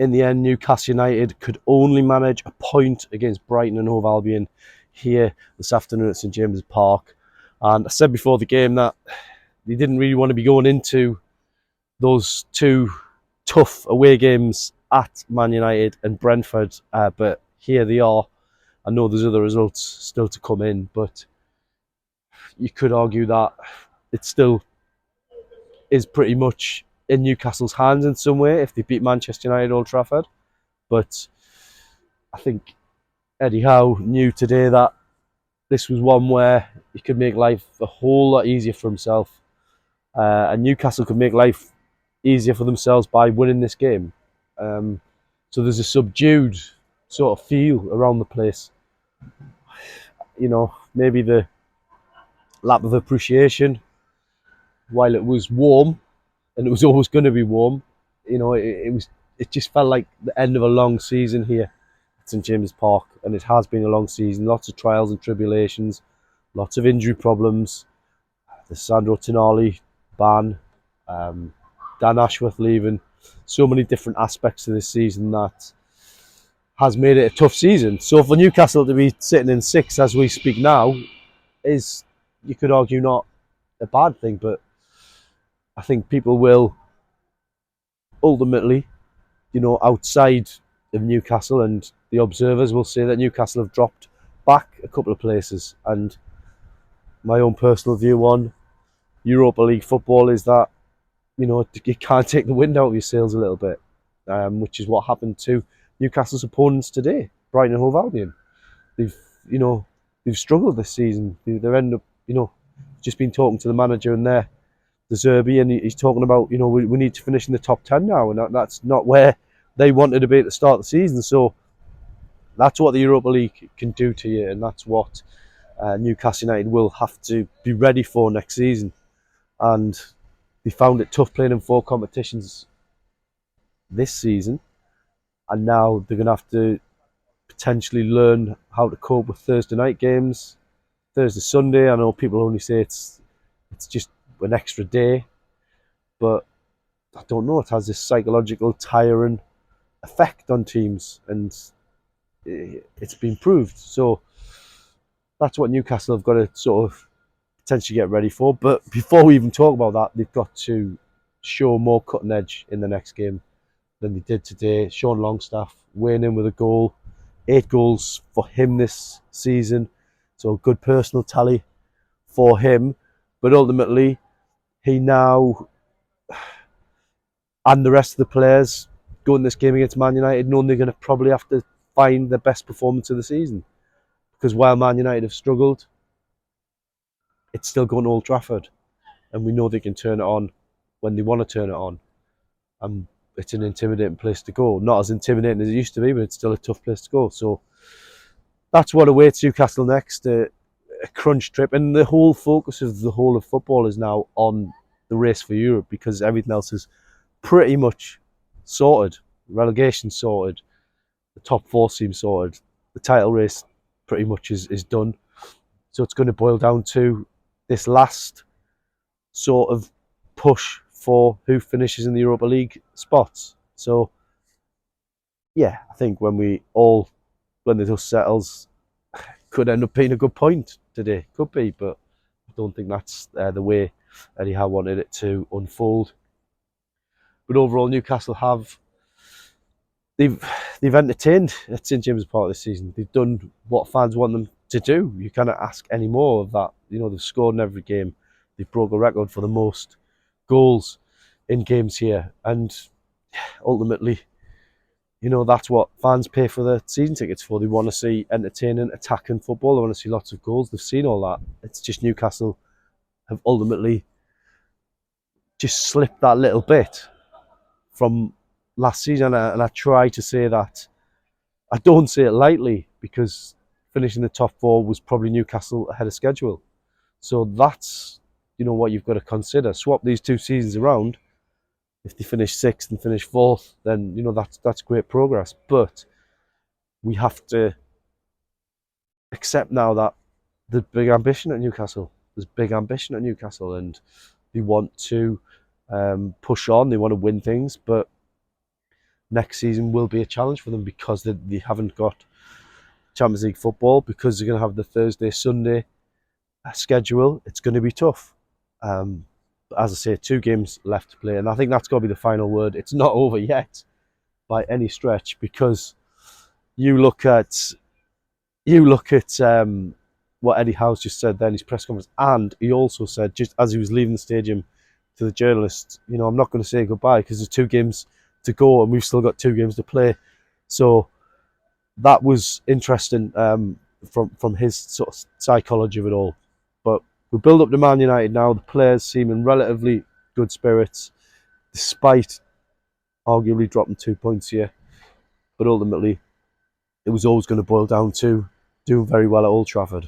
in the end, Newcastle United could only manage a point against Brighton and Hove Albion here this afternoon at St James's Park. And I said before the game that they didn't really want to be going into those two tough away games at Man United and Brentford, but here they are. I know there's other results still to come in, but you could argue that it still is pretty much in Newcastle's hands in some way if they beat Manchester United at Old Trafford. But I think Eddie Howe knew today that this was one where he could make life a whole lot easier for himself, and Newcastle could make life easier for themselves by winning this game. So there's a subdued sort of feel around the place. You know, maybe the lack of appreciation while it was warm, and it was always going to be warm. You know, it just felt like the end of a long season here at St James's Park, and it has been a long season. Lots of trials and tribulations, lots of injury problems. The Sandro Tonali ban, Dan Ashworth leaving, so many different aspects to this season that has made it a tough season. So for Newcastle to be sitting in 6th as we speak now is, you could argue, not a bad thing, but I think people will ultimately, outside of Newcastle and the observers will say that Newcastle have dropped back a couple of places. And my own personal view on Europa League football is that, you can't take the wind out of your sails a little bit, which is what happened to Newcastle's opponents today, Brighton and Hove Albion. They've struggled this season. They've ended up, just been talking to the manager and the Zerbi, and he's talking about, we need to finish in the top 10 now, and that's not where they wanted to be at the start of the season. So that's what the Europa League can do to you, and that's what Newcastle United will have to be ready for next season. And they found it tough playing in 4 competitions this season, and now they're going to have to potentially learn how to cope with Thursday night games, Thursday, Sunday. I know people only say it's just an extra day, but I don't know. It has this psychological tiring effect on teams, and it's been proved. So that's what Newcastle have got to sort of potentially get ready for. But before we even talk about that, they've got to show more cutting edge in the next game than they did today. Sean Longstaff weighing in with a goal, 8 goals for him this season, so a good personal tally for him. But ultimately, he now and the rest of the players go in this game against Man United knowing they're going to probably have to find the best performance of the season, because while Man United have struggled, it's still going to Old Trafford, and we know they can turn it on when they want to turn it on. And it's an intimidating place to go. Not as intimidating as it used to be, but it's still a tough place to go. So that's what awaits Newcastle next, a crunch trip. And the whole focus of the whole of football is now on the race for Europe, because everything else is pretty much sorted. Relegation sorted, the top 4 seem sorted, the title race pretty much is done. So it's going to boil down to this last sort of push for who finishes in the Europa League spots. So yeah, I think when the dust settles, could end up being a good point today. Could be, but I don't think that's the way Eddie Howe wanted it to unfold. But overall, Newcastle they've entertained at St James's Park this season. They've done what fans want them to do. You cannot ask any more of that. They've scored in every game. They've broke a record for the most goals in games here, and ultimately, that's what fans pay for their season tickets for. They want to see entertaining, attacking football. They want to see lots of goals. They've seen all that. It's just Newcastle have ultimately just slipped that little bit from last season, and I try to say that. I don't say it lightly, because finishing the top 4 was probably Newcastle ahead of schedule. So that's what you've got to consider. Swap these 2 seasons around. If they finish 6th and finish 4th, then that's great progress. But we have to accept now that there's big ambition at Newcastle. There's big ambition at Newcastle, and they want to push on. They want to win things, but next season will be a challenge for them because they haven't got Champions League football, because they're going to have the Thursday, Sunday schedule. It's going to be tough. But as I say, 2 games left to play, and I think that's got to be the final word. It's not over yet by any stretch, because you look at what Eddie Howe's just said there in his press conference, and he also said, just as he was leaving the stadium, to the journalists, I'm not going to say goodbye because there's 2 games to go and we've still got 2 games to play. So that was interesting from his sort of psychology of it all. But we build up to Man United now. The players seem in relatively good spirits, despite arguably dropping 2 points here. But ultimately, it was always going to boil down to doing very well at Old Trafford.